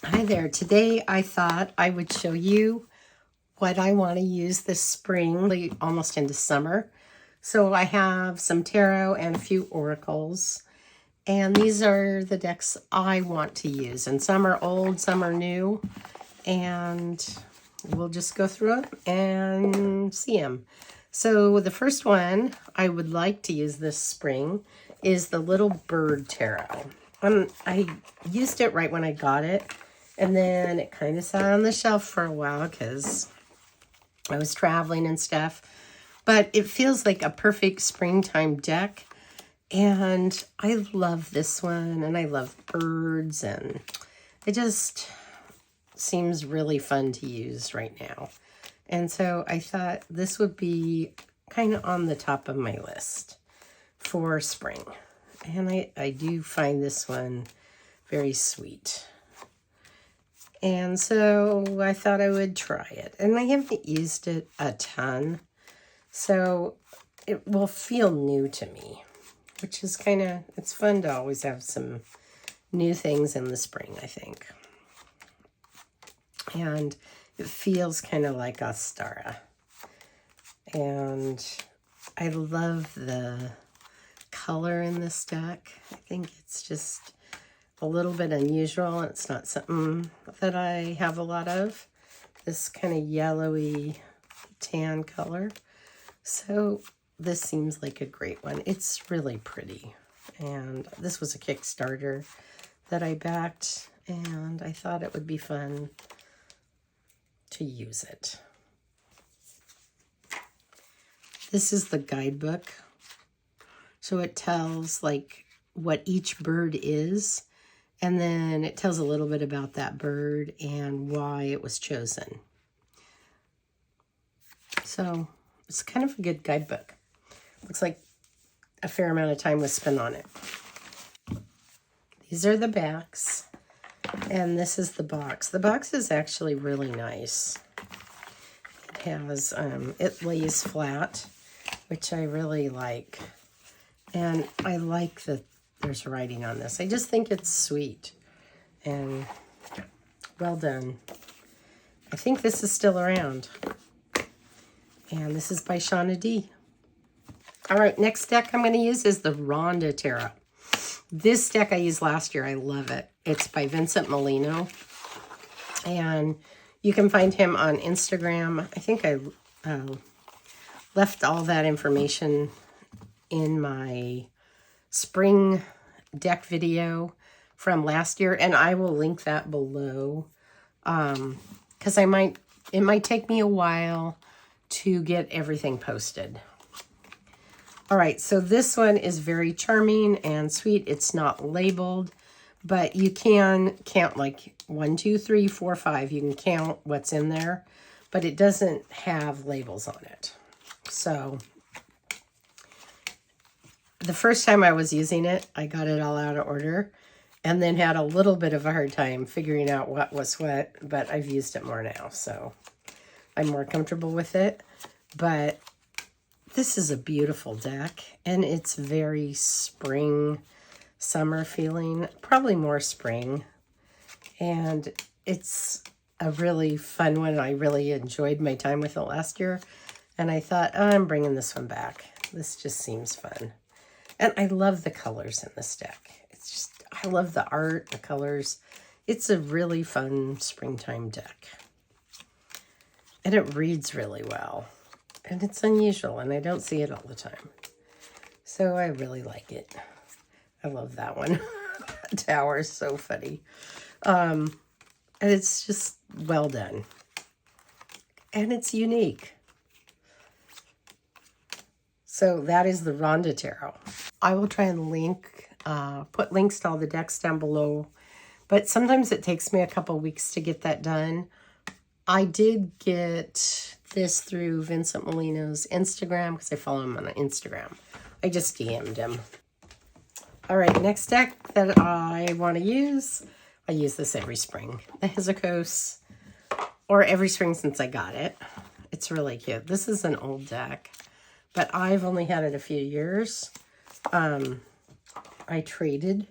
Hi there. Today I thought I would show you what I want to use this spring, almost into summer. So I have some tarot and a few oracles. And these are the decks I want to use. And some are old, some are new. And we'll just go through them and see them. So the first one I would like to use this spring is the Little Bird Tarot. I used it right when I got it. And then it kind of sat on the shelf for a while because I was traveling and stuff. But it feels like a perfect springtime deck. And I love this one. And I love birds. And it just seems really fun to use right now. And so I thought this would be kind of on the top of my list for spring. And I do find this one very sweet. And so I thought I would try it. And I haven't used it a ton, so it will feel new to me, which is kind of, it's fun to always have some new things in the spring, I think. And it feels kind of like Ostara. And I love the color in this deck. I think it's just a little bit unusual. It's not something that I have a lot of. This kind of yellowy tan color. So this seems like a great one. It's really pretty. And this was a Kickstarter that I backed, and I thought it would be fun to use it. This is the guidebook. So it tells like what each bird is. And then it tells a little bit about that bird and why it was chosen. So it's kind of a good guidebook. Looks like a fair amount of time was spent on it. These are the backs. And this is the box. The box is actually really nice. It has, it lays flat, which I really like. And I like that there's writing on this. I just think it's sweet and well done. I think this is still around. And this is by Shauna D. All right, next deck I'm going to use is the Rhonda Tarot. This deck I used last year. I love it. It's by Vincent Molino. And you can find him on Instagram. I think I left all that information in my spring deck video from last year, and I will link that below because it might take me a while to get everything posted. All right, so this one is very charming and sweet. It's not labeled, but you can count like 1, 2, 3, 4, 5. You can count what's in there, but it doesn't have labels on it. So the first time I was using it, I got it all out of order and then had a little bit of a hard time figuring out what was what, but I've used it more now, so I'm more comfortable with it. But this is a beautiful deck, and it's very spring, summer feeling, probably more spring. And it's a really fun one. I really enjoyed my time with it last year, and I thought, oh, I'm bringing this one back. This just seems fun. And I love the colors in this deck. It's just, I love the art, the colors. It's a really fun springtime deck. And it reads really well. And it's unusual, and I don't see it all the time. So I really like it. I love that one. Tower is so funny. And it's just well done. And it's unique. So that is the Rhonda Tarot. I will try and put links to all the decks down below. But sometimes it takes me a couple weeks to get that done. I did get this through Vincent Molino's Instagram because I follow him on Instagram. I just DM'd him. All right, next deck that I want to use, I use this every spring. The Hezekos, or every spring since I got it. It's really cute. This is an old deck, but I've only had it a few years. I traded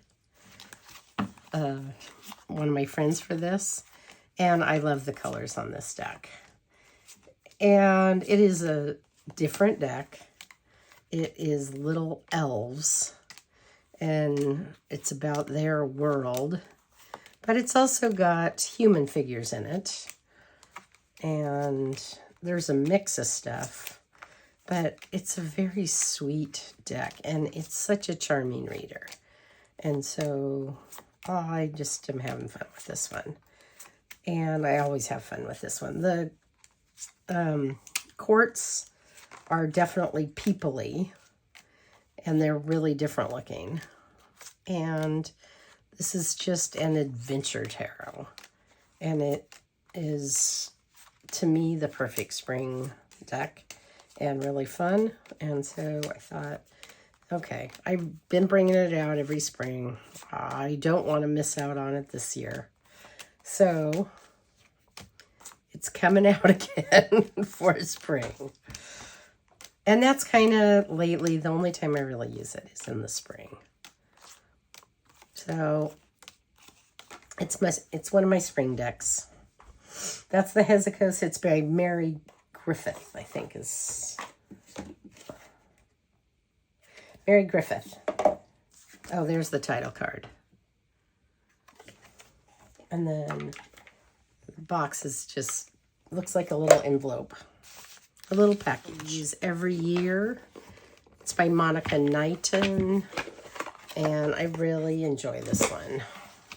one of my friends for this, and I love the colors on this deck. And it is a different deck. It is Little Elves, and it's about their world, but it's also got human figures in it, and there's a mix of stuff, but it's a very sweet deck, and it's such a charming reader. And so I just am having fun with this one, and I always have fun with this one. The quartz are definitely peoply, and they're really different looking. And this is just an adventure tarot, and it is, to me, the perfect spring deck and really fun. And so I thought, okay, I've been bringing it out every spring. I don't want to miss out on it this year. So it's coming out again for spring. And that's kind of lately, the only time I really use it is in the spring. So it's one of my spring decks. That's the Hezekos. It's by Mary Griffith, I think is. Mary Griffith. Oh, there's the title card. And then the box is just, looks like a little envelope. A little package. Use every year. It's by Monica Knighton. And I really enjoy this one.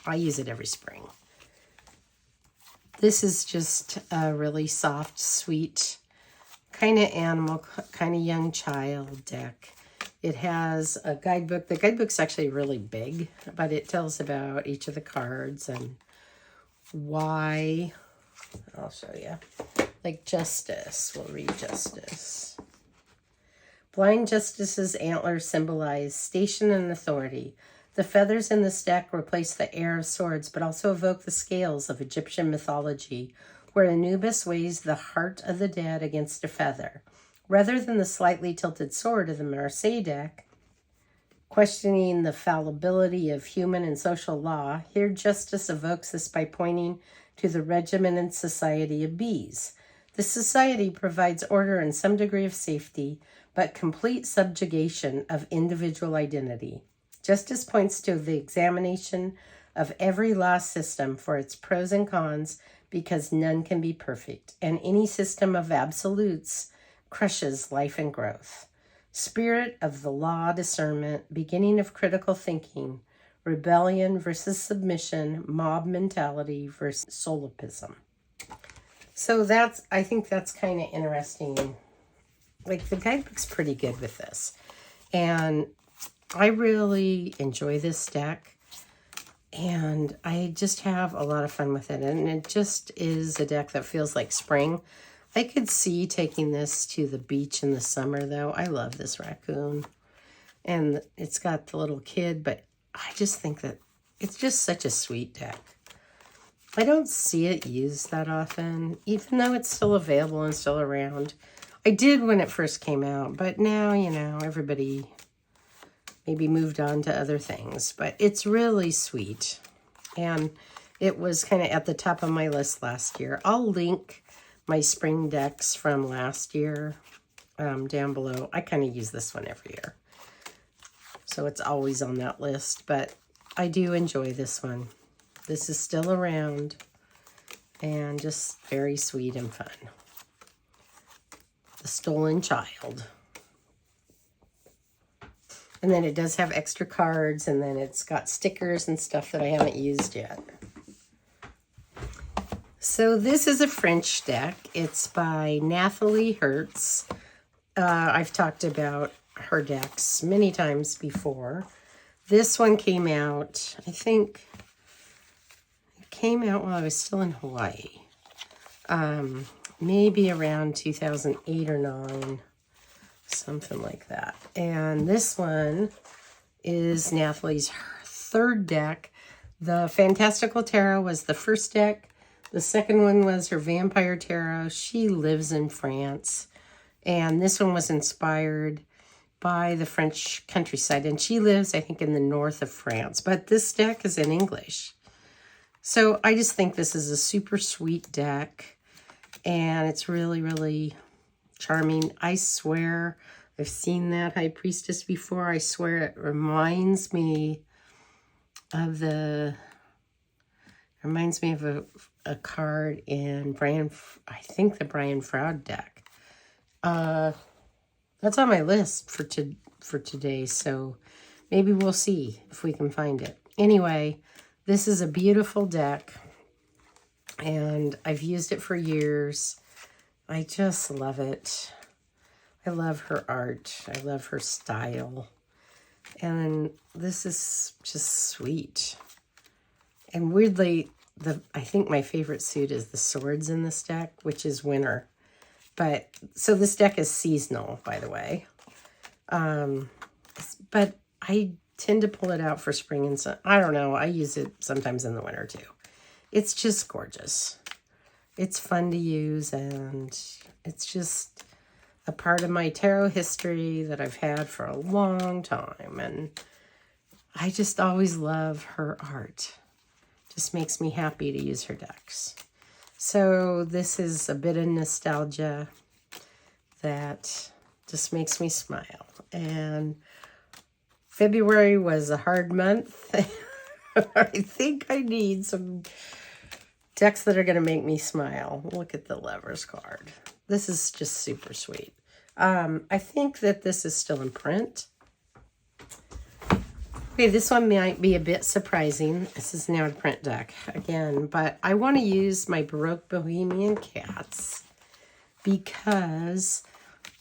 I use it every spring. This is just a really soft, sweet, kind of animal, kind of young child deck. It has a guidebook. The guidebook's actually really big, but it tells about each of the cards and why. I'll show you. Like Justice. We'll read Justice. Blind Justice's antlers symbolize station and authority. The feathers in this deck replace the air of swords, but also evoke the scales of Egyptian mythology, where Anubis weighs the heart of the dead against a feather. Rather than the slightly tilted sword of the Marseille deck, questioning the fallibility of human and social law, here Justice evokes this by pointing to the regimented society of bees. This society provides order and some degree of safety, but complete subjugation of individual identity. Justice points to the examination of every law system for its pros and cons, because none can be perfect, and any system of absolutes crushes life and growth. Spirit of the law discernment, beginning of critical thinking, rebellion versus submission, mob mentality versus solipsism. So I think that's kind of interesting. Like, the guidebook's pretty good with this. And I really enjoy this deck. And I just have a lot of fun with it. And it just is a deck that feels like spring. I could see taking this to the beach in the summer, though. I love this raccoon. And it's got the little kid, but I just think that it's just such a sweet deck. I don't see it used that often, even though it's still available and still around. I did when it first came out, but now, you know, everybody maybe moved on to other things. But it's really sweet. And it was kind of at the top of my list last year. I'll link my spring decks from last year down below. I kind of use this one every year, so it's always on that list. But I do enjoy this one. This is still around and just very sweet and fun. The Stolen Child. And then it does have extra cards, and then it's got stickers and stuff that I haven't used yet. So this is a French deck. It's by Nathalie Hertz. I've talked about her decks many times before. This one came out, I think, it came out while I was still in Hawaii. Maybe around 2008 or 9, something like that. And this one is Nathalie's third deck. The Fantastical Tarot was the first deck. The second one was her Vampire Tarot. She lives in France. And this one was inspired by the French countryside. And she lives, I think, in the north of France. But this deck is in English. So I just think this is a super sweet deck. And it's really, really charming. I swear I've seen that High Priestess before. I swear it reminds me of a card in I think the Brian Froud deck. That's on my list for today, so maybe we'll see if we can find it. Anyway, this is a beautiful deck, and I've used it for years. I just love it. I love her art. I love her style. And this is just sweet. And weirdly, I think my favorite suit is the swords in this deck, which is winter. But, so this deck is seasonal, by the way. But I tend to pull it out for spring and summer. I don't know. I use it sometimes in the winter, too. It's just gorgeous. It's fun to use, and it's just a part of my tarot history that I've had for a long time. And I just always love her art. Just makes me happy to use her decks. So this is a bit of nostalgia that just makes me smile. And February was a hard month. I think I need some decks that are going to make me smile. Look at the Lovers card. This is just super sweet. I think that this is still in print. Okay, this one might be a bit surprising. This is now a print deck again, but I want to use my Baroque Bohemian Cats because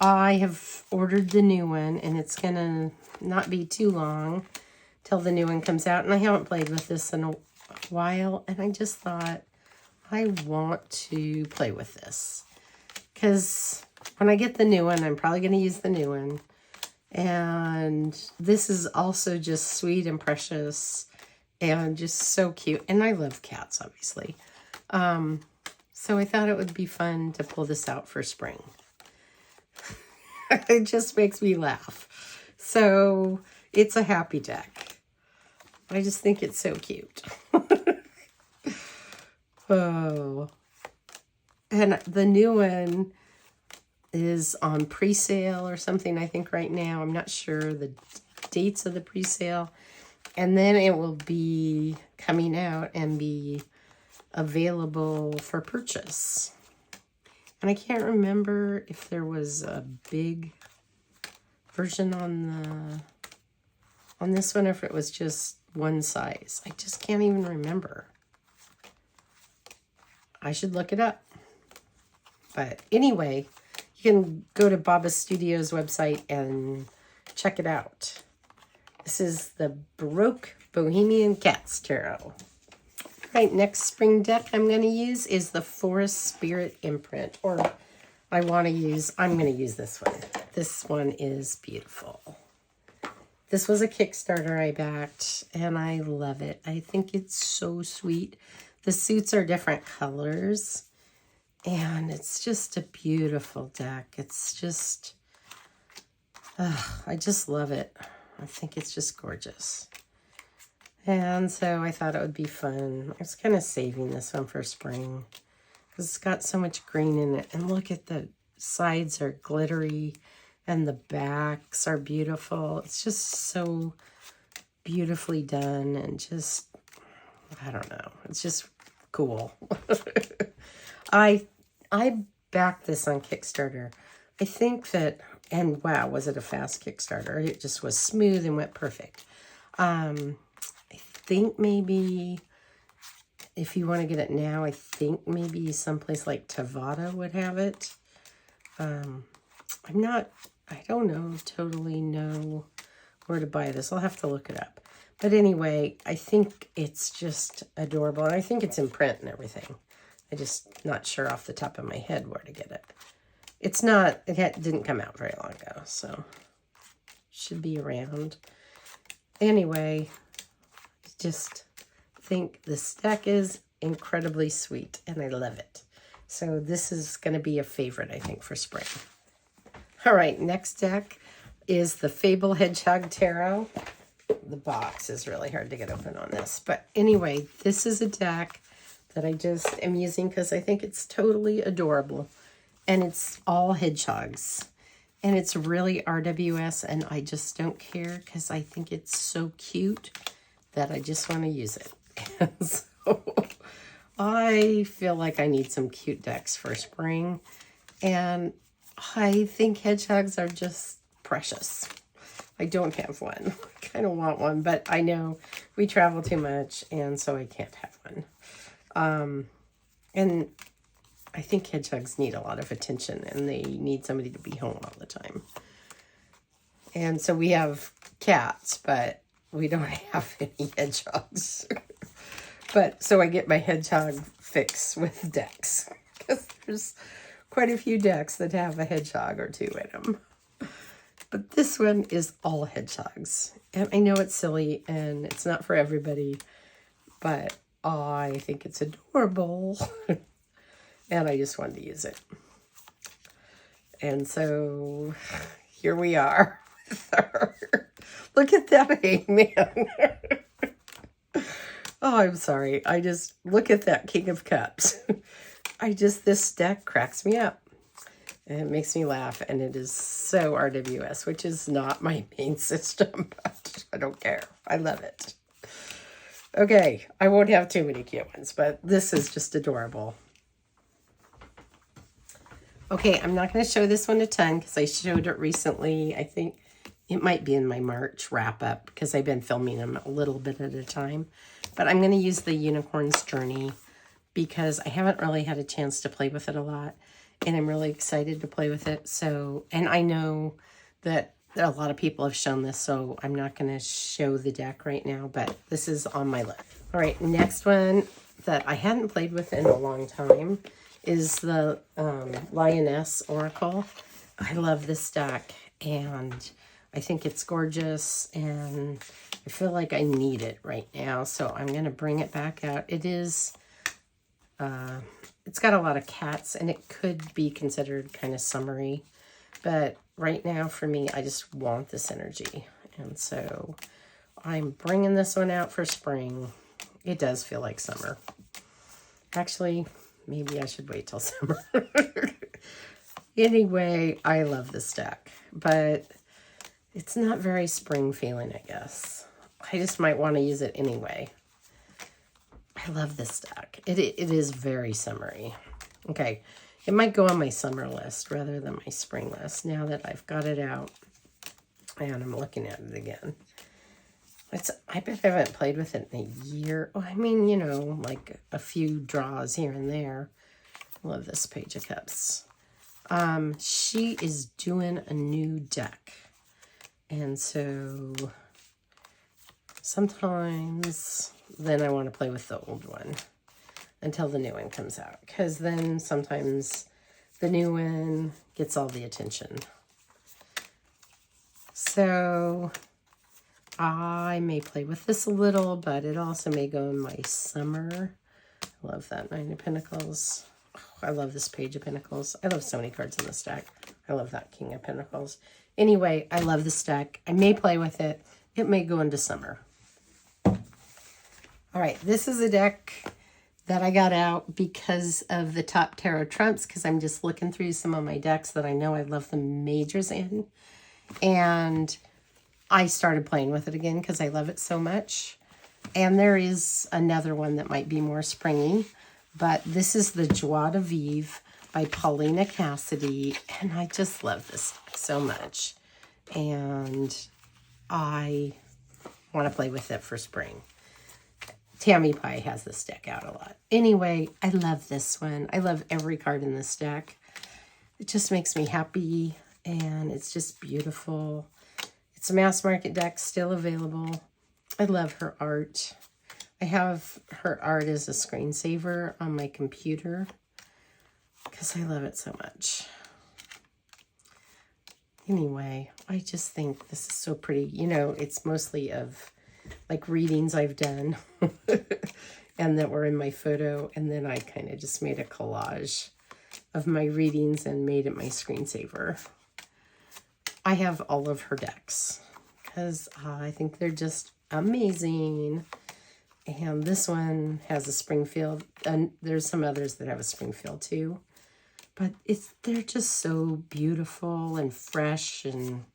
I have ordered the new one, and it's going to not be too long till the new one comes out, and I haven't played with this in a while, and I just thought I want to play with this because when I get the new one, I'm probably going to use the new one. And this is also just sweet and precious and just so cute. And I love cats, obviously. So I thought it would be fun to pull this out for spring. It just makes me laugh. So it's a happy deck. I just think it's so cute. Oh. And the new one is on pre-sale or something, I think, right now. I'm not sure the dates of the pre-sale. And then it will be coming out and be available for purchase. And I can't remember if there was a big version on this one, or if it was just one size. I just can't even remember. I should look it up. But anyway, you can go to Baba Studio's website and check it out. This is the Baroque Bohemian Cats Tarot. Right, next spring deck I'm going to use is the Forest Spirit imprint. Or I'm going to use this one. This one is beautiful. This was a Kickstarter I backed, and I love it. I think it's so sweet. The suits are different colors. And it's just a beautiful deck. It's just, I just love it. I think it's just gorgeous. And so I thought it would be fun. I was kind of saving this one for spring because it's got so much green in it. And look at the sides are glittery and the backs are beautiful. It's just so beautifully done and just, I don't know. It's just cool. I backed this on Kickstarter. I think that, and wow, was it a fast Kickstarter? It just was smooth and went perfect. I think maybe if you want to get it now, I think maybe someplace like Tavada would have it. I don't totally know where to buy this. I'll have to look it up. But anyway, I think it's just adorable. And I think it's in print and everything. I'm just not sure off the top of my head where to get it. It didn't come out very long ago, so should be around. Anyway, just think this deck is incredibly sweet, and I love it. So this is going to be a favorite, I think, for spring. All right, next deck is the Fable Hedgehog Tarot. The box is really hard to get open on this. But anyway, this is a deck that I just am using because I think it's totally adorable. And it's all hedgehogs. And it's really RWS, and I just don't care because I think it's so cute that I just want to use it. And so I feel like I need some cute decks for spring. And I think hedgehogs are just precious. I don't have one. I kind of want one, but I know we travel too much, and so I can't have one. And I think hedgehogs need a lot of attention, and they need somebody to be home all the time. And so we have cats, but we don't have any hedgehogs. But so I get my hedgehog fix with decks, because there's quite a few decks that have a hedgehog or two in them. But this one is all hedgehogs. And I know it's silly and it's not for everybody, but I think it's adorable. And I just wanted to use it. And so here we are with her. Look at that hangman. Oh, I'm sorry. I just, look at that King of Cups. This deck cracks me up. And it makes me laugh. And it is so RWS, which is not my main system. But I don't care. I love it. Okay. I won't have too many cute ones, but this is just adorable. Okay, I'm not going to show this one a ton because I showed it recently. I think it might be in my March wrap-up because I've been filming them a little bit at a time. But I'm going to use the Unicorn's Journey because I haven't really had a chance to play with it a lot. And I'm really excited to play with it. So, and I know that a lot of people have shown this, so I'm not going to show the deck right now. But this is on my list. All right, next one that I hadn't played with in a long time is the Lioness Oracle. I love this deck, and I think it's gorgeous, and I feel like I need it right now, so I'm going to bring it back out. It is, it's got a lot of cats, and it could be considered kind of summery, but right now for me, I just want this energy, and so I'm bringing this one out for spring. It does feel like summer. Actually, maybe I should wait till summer. Anyway, I love this deck, but it's not very spring feeling, I guess. I just might want to use it anyway. I love this deck. It is very summery. Okay, it might go on my summer list rather than my spring list now that I've got it out and I'm looking at it again. I bet I haven't played with it in a year. Oh, I mean, you know, like a few draws here and there. Love this Page of Cups. She is doing a new deck. And so sometimes then I want to play with the old one until the new one comes out. Because then sometimes the new one gets all the attention. So I may play with this a little, but it also may go in my summer. I love that Nine of Pentacles. Oh, I love this Page of Pentacles. I love so many cards in this deck. I love that King of Pentacles. Anyway, I love this deck. I may play with it. It may go into summer. All right, this is a deck that I got out because of the Top Tarot Trumps, because I'm just looking through some of my decks that I know I love the majors in. And I started playing with it again because I love it so much. And there is another one that might be more springy, but this is the Joie de Vivre by Paulina Cassidy, and I just love this so much. And I want to play with it for spring. Tammy Pie has this deck out a lot. Anyway, I love this one. I love every card in this deck. It just makes me happy, and it's just beautiful. It's a mass market deck, still available. I love her art. I have her art as a screensaver on my computer because I love it so much. Anyway, I just think this is so pretty. You know, it's mostly of like readings I've done and that were in my photo. And then I kind of just made a collage of my readings and made it my screensaver. I have all of her decks because I think they're just amazing. And this one has a Springfield, and there's some others that have a Springfield too. But they're just so beautiful and fresh, and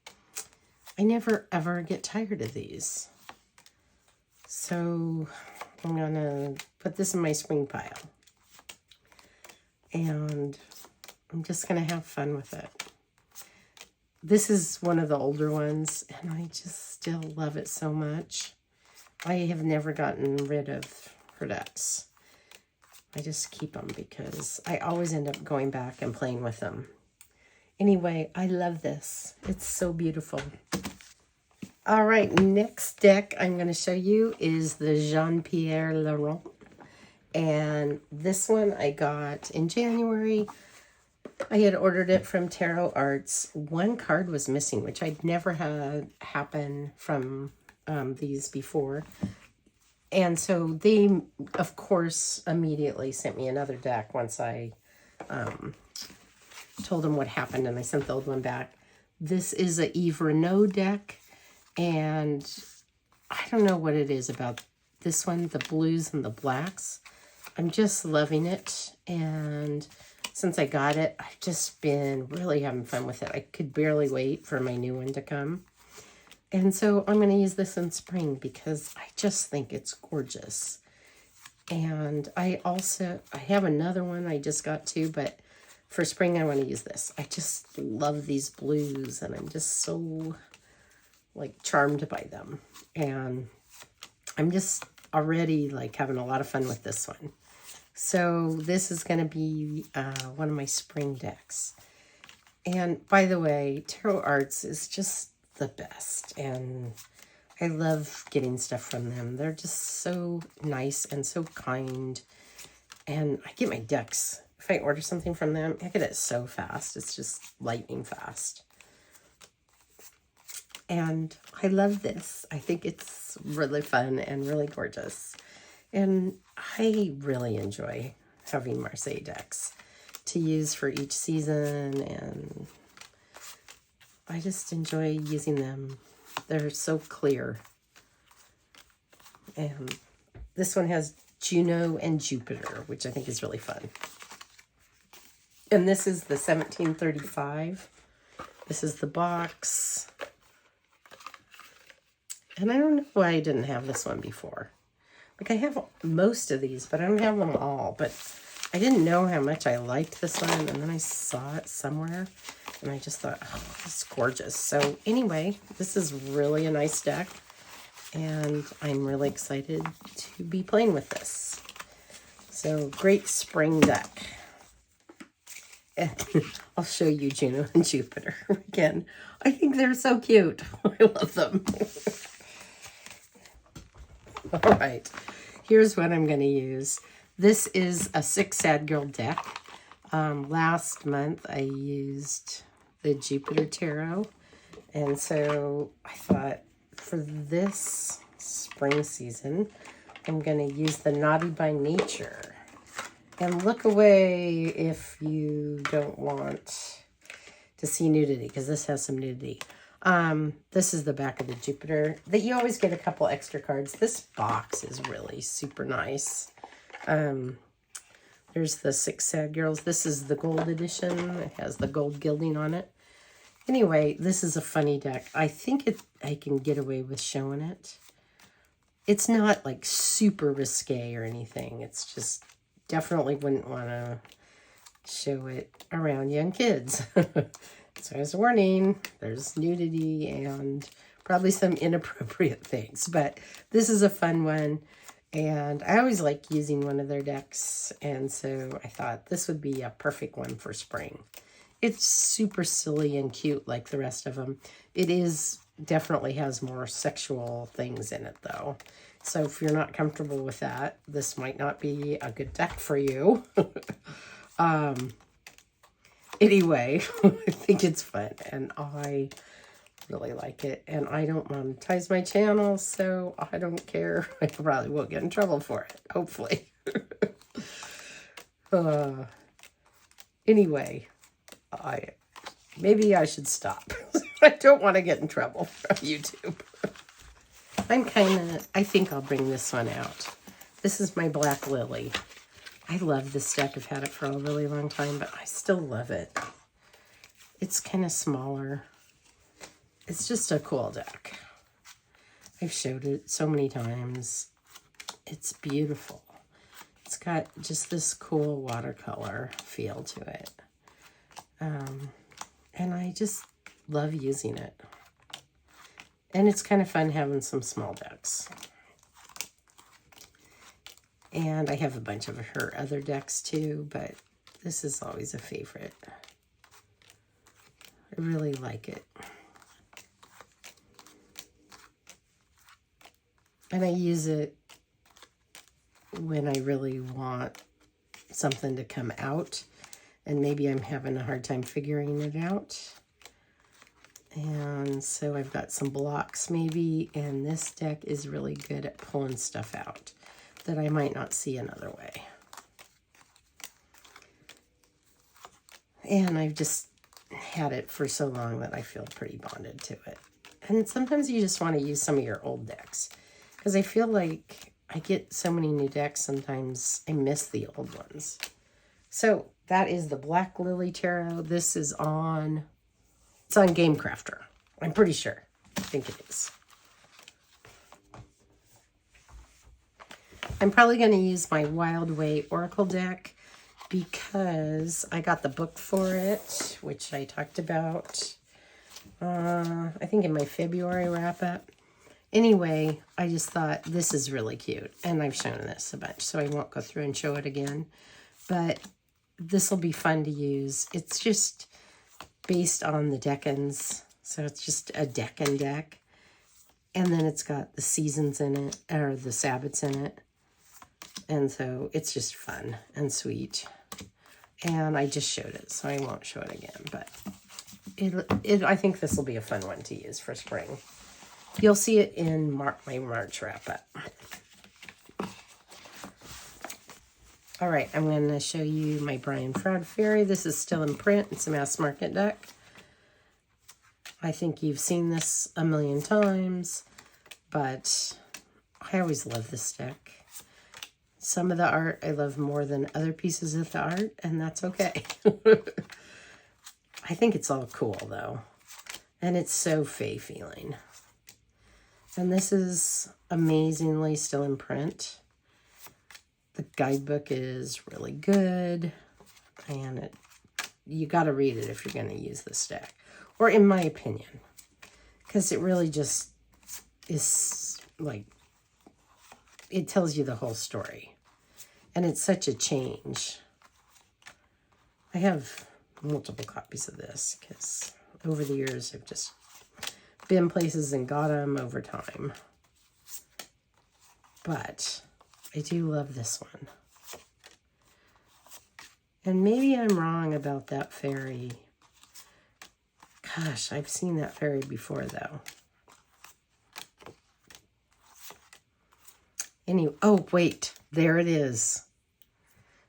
I never ever get tired of these. So I'm gonna put this in my spring pile. And I'm just gonna have fun with it. This is one of the older ones, and I just still love it so much. I have never gotten rid of her decks. I just keep them because I always end up going back and playing with them. Anyway, I love this. It's so beautiful. All right, next deck I'm going to show you is the Jean-Pierre Laurent. And this one I got in January. I had ordered it from Tarot Arts. One card was missing, which I'd never had happen from these before. And so they, of course, immediately sent me another deck once I told them what happened, and I sent the old one back. This is a Yves Renaud deck, and I don't know what it is about this one, the blues and the blacks. I'm just loving it, and since I got it, I've just been really having fun with it. I could barely wait for my new one to come. And so I'm going to use this in spring because I just think it's gorgeous. And I have another one I just got too, but for spring I want to use this. I just love these blues, and I'm just so like charmed by them. And I'm just already like having a lot of fun with this one. So this is going to be one of my spring decks. And by the way, Tarot Arts is just the best, and I love getting stuff from them. They're just so nice and so kind, and I get my decks. If I order something from them, I get it so fast. It's just lightning fast. And I love this. I think it's really fun and really gorgeous. And I really enjoy having Marseille decks to use for each season, and I just enjoy using them. They're so clear. And this one has Juno and Jupiter, which I think is really fun. And this is the 1735. This is the box. And I don't know why I didn't have this one before. Like, I have most of these, but I don't have them all. But I didn't know how much I liked this one, and then I saw it somewhere, and I just thought, oh, it's gorgeous. So anyway, this is really a nice deck, and I'm really excited to be playing with this. So great spring deck. And I'll show you Juno and Jupiter again. I think they're so cute. I love them. All right, here's what I'm going to use. This is a 6 Sad Girl deck. Last month I used the Jupiter Tarot, and so I thought for this spring season I'm going to use the Naughty by Nature. And look away if you don't want to see nudity, because this has some nudity. This is the back of the Jupiter. That you always get a couple extra cards. This box is really super nice. There's the 6 Sad Girls. This is the gold edition. It has the gold gilding on it. Anyway, this is a funny deck. I think I can get away with showing it. It's not like super risque or anything. It's just definitely wouldn't want to show it around young kids. So as a warning, there's nudity and probably some inappropriate things, but this is a fun one, and I always like using one of their decks, and so I thought this would be a perfect one for spring. It's super silly and cute like the rest of them. It definitely has more sexual things in it though. So if you're not comfortable with that, this might not be a good deck for you. Anyway, I think it's fun, and I really like it, and I don't monetize my channel, so I don't care. I probably won't get in trouble for it, hopefully. Anyway, maybe I should stop. I don't want to get in trouble from YouTube. I think I'll bring this one out. This is my Black Lily. I love this deck. I've had it for a really long time, but I still love it. It's kind of smaller. It's just a cool deck. I've showed it so many times. It's beautiful. It's got just this cool watercolor feel to it. And I just love using it. And it's kind of fun having some small decks. And I have a bunch of her other decks too, but this is always a favorite. I really like it. And I use it when I really want something to come out and maybe I'm having a hard time figuring it out. And so I've got some blocks maybe, and this deck is really good at pulling stuff out that I might not see another way. And I've just had it for so long that I feel pretty bonded to it. And sometimes you just want to use some of your old decks, because I feel like I get so many new decks, sometimes I miss the old ones. So that is the Black Lily Tarot. This is on... It's on Game Crafter. I'm pretty sure. I think it is. I'm probably going to use my Wild Way Oracle deck because I got the book for it, which I talked about, I think in my February wrap-up. Anyway, I just thought this is really cute, and I've shown this a bunch, so I won't go through and show it again. But this will be fun to use. It's just based on the Decans, so it's just a Decan deck. And then it's got the seasons in it, or the Sabbats in it. And so it's just fun and sweet. And I just showed it, so I won't show it again. But I think this will be a fun one to use for spring. You'll see it in my March wrap-up. All right, I'm going to show you my Brian Froud Fairy. This is still in print. It's a mass market deck. I think you've seen this a million times, but I always love this deck. Some of the art I love more than other pieces of the art, and that's okay. I think it's all cool, though. And it's so Fae feeling. And this is amazingly still in print. The guidebook is really good, and you got to read it if you're going to use this deck, or in my opinion, because it really just is like, it tells you the whole story, and it's such a change. I have multiple copies of this because over the years I've just been places and got them over time, but I do love this one. And maybe I'm wrong about that fairy. Gosh, I've seen that fairy before, though. Anyway, oh, wait. There it is.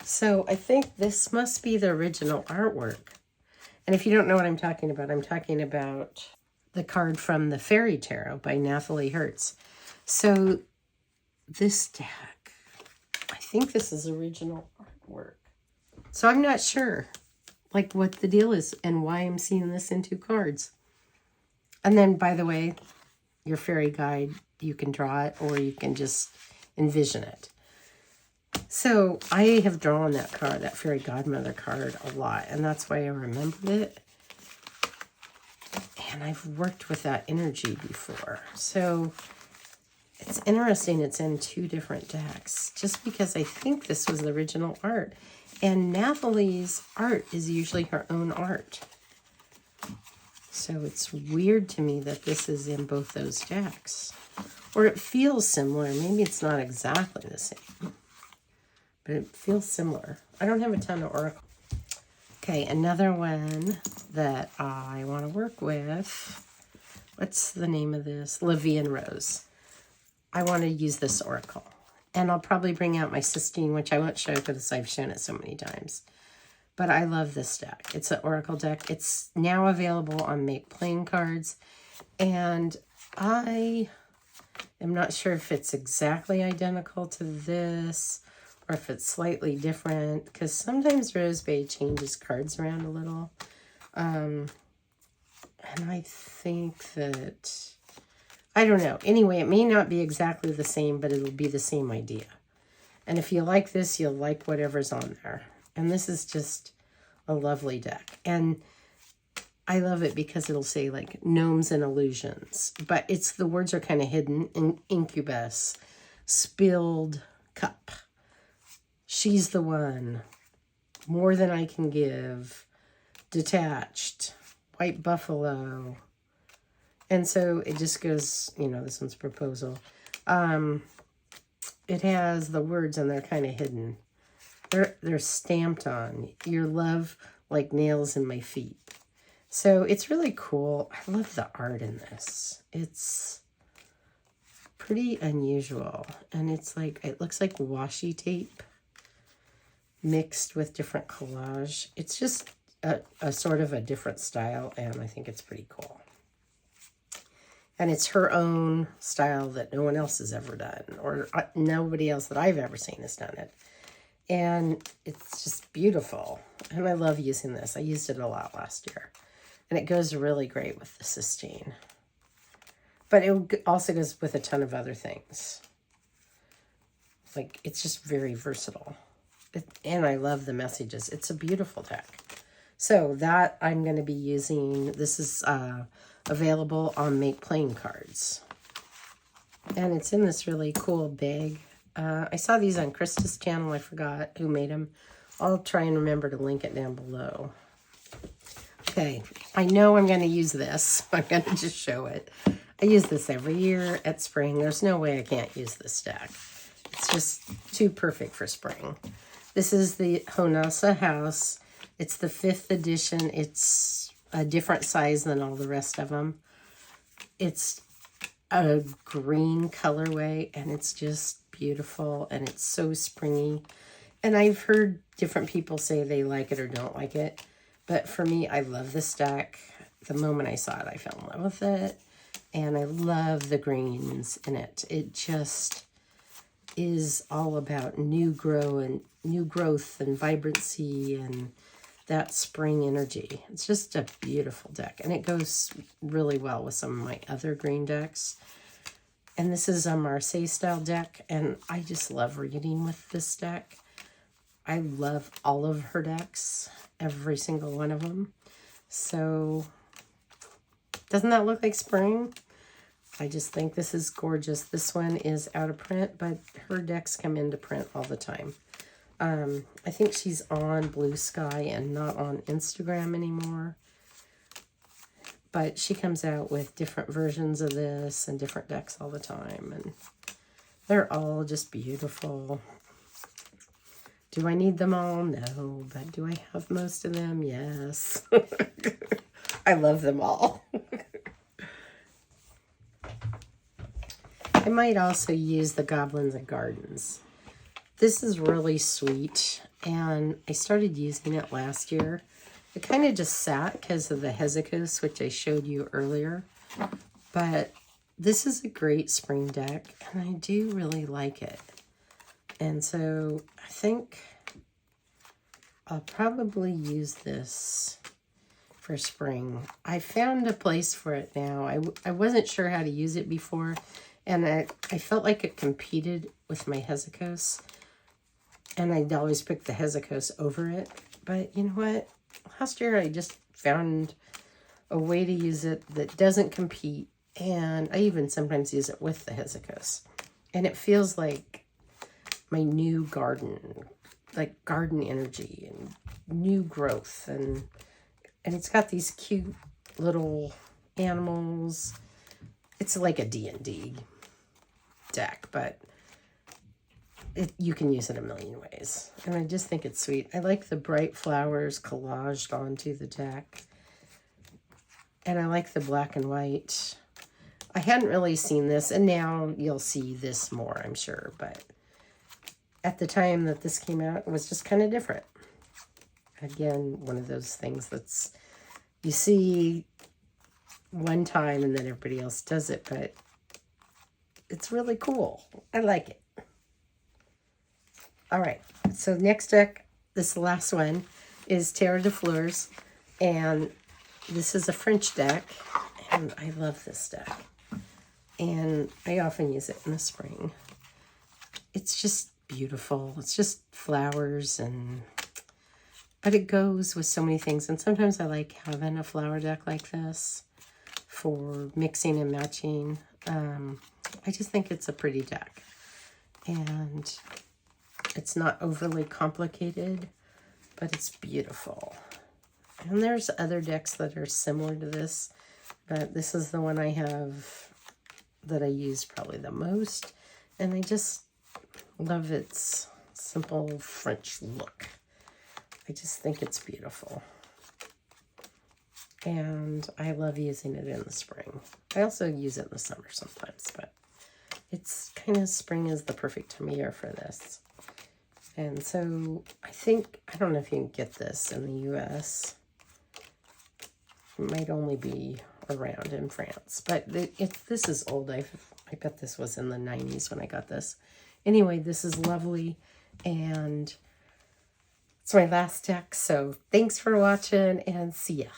So I think this must be the original artwork. And if you don't know what I'm talking about the card from the Fairy Tarot by Nathalie Hertz. So this deck, I think this is original artwork. So I'm not sure like what the deal is and why I'm seeing this in 2 cards. And then, by the way, your fairy guide, you can draw it or you can just envision it. So I have drawn that card, that fairy godmother card, a lot, and that's why I remembered it. And I've worked with that energy before. So it's interesting it's in 2 different decks, just because I think this was the original art. And Nathalie's art is usually her own art. So it's weird to me that this is in both those decks. Or it feels similar. Maybe it's not exactly the same, but it feels similar. I don't have a ton of oracle. Okay, another one that I want to work with. What's the name of this? La Vie en Rose. I want to use this oracle. And I'll probably bring out my Sistine, which I won't show because I've shown it so many times. But I love this deck. It's an Oracle deck. It's now available on Make Playing Cards. And I am not sure if it's exactly identical to this or if it's slightly different, because sometimes Rose Bay changes cards around a little. And I think that, I don't know. Anyway, it may not be exactly the same, but it'll be the same idea. And if you like this, you'll like whatever's on there. And this is just a lovely deck. And I love it because it'll say like gnomes and illusions. But it's, the words are kind of hidden. In incubus, spilled cup, she's the one, more than I can give, detached, white buffalo. And so it just goes, you know, this one's proposal. It has the words and they're kind of hidden. They're stamped on. Your love like nails in my feet. So it's really cool. I love the art in this. It's pretty unusual. And it's like, it looks like washi tape mixed with different collage. It's just a sort of a different style, and I think it's pretty cool. And it's her own style that no one else has ever done, or nobody else that I've ever seen has done it. And it's just beautiful. And I love using this. I used it a lot last year. And it goes really great with the Sistine. But it also goes with a ton of other things. Like, it's just very versatile. And I love the messages. It's a beautiful deck. So that I'm going to be using. This is available on Make Playing Cards. And it's in this really cool bag. I saw these on Krista's channel. I forgot who made them. I'll try and remember to link it down below. Okay, I know I'm going to use this. I'm going to just show it. I use this every year at spring. There's no way I can't use this deck. It's just too perfect for spring. This is the Honasa House. It's the 5th edition. It's a different size than all the rest of them. It's a green colorway, and it's just beautiful, and it's so springy. And I've heard different people say they like it or don't like it. But for me, I love this deck. The moment I saw it, I fell in love with it. And I love the greens in it. It just is all about new growth and vibrancy and that spring energy. It's just a beautiful deck. And it goes really well with some of my other green decks. And this is a Marseille style deck. And I just love reading with this deck. I love all of her decks. Every single one of them. So, doesn't that look like spring? I just think this is gorgeous. This one is out of print, but her decks come into print all the time. I think she's on Blue Sky and not on Instagram anymore. But she comes out with different versions of this and different decks all the time. And they're all just beautiful. Do I need them all? No. But do I have most of them? Yes. I love them all. I might also use the Goblins and Gardens. This is really sweet, and I started using it last year. It kind of just sat because of the Hesychos, which I showed you earlier. But this is a great spring deck, and I do really like it. And so I think I'll probably use this for spring. I found a place for it now. I wasn't sure how to use it before, and I felt like it competed with my Hesychos. And I'd always pick the Hesychos over it. But you know what? Last year I just found a way to use it that doesn't compete. And I even sometimes use it with the Hesychos. And it feels like my new garden, like garden energy and new growth. And it's got these cute little animals. It's like a D&D deck, but you can use it a million ways. And I just think it's sweet. I like the bright flowers collaged onto the deck. And I like the black and white. I hadn't really seen this, and now you'll see this more, I'm sure. But at the time that this came out, it was just kind of different. again, one of those things that's, you see one time and then everybody else does it, but it's really cool. I like it. All right, so next deck, this is the last one, is Terre de Fleurs, and this is a French deck, and I love this deck. And I often use it in the spring. It's just beautiful. It's just flowers, but it goes with so many things. And sometimes I like having a flower deck like this for mixing and matching. I just think it's a pretty deck. And it's not overly complicated, but it's beautiful. And there's other decks that are similar to this, but this is the one I have that I use probably the most. And I just love its simple French look. I just think it's beautiful. And I love using it in the spring. I also use it in the summer sometimes, but it's kind of, spring is the perfect time of year for this. And so I don't know if you can get this in the US. It might only be around in France, but this is old. I bet this was in the 90s when I got this. Anyway, this is lovely, and it's my last deck, so thanks for watching, and see ya.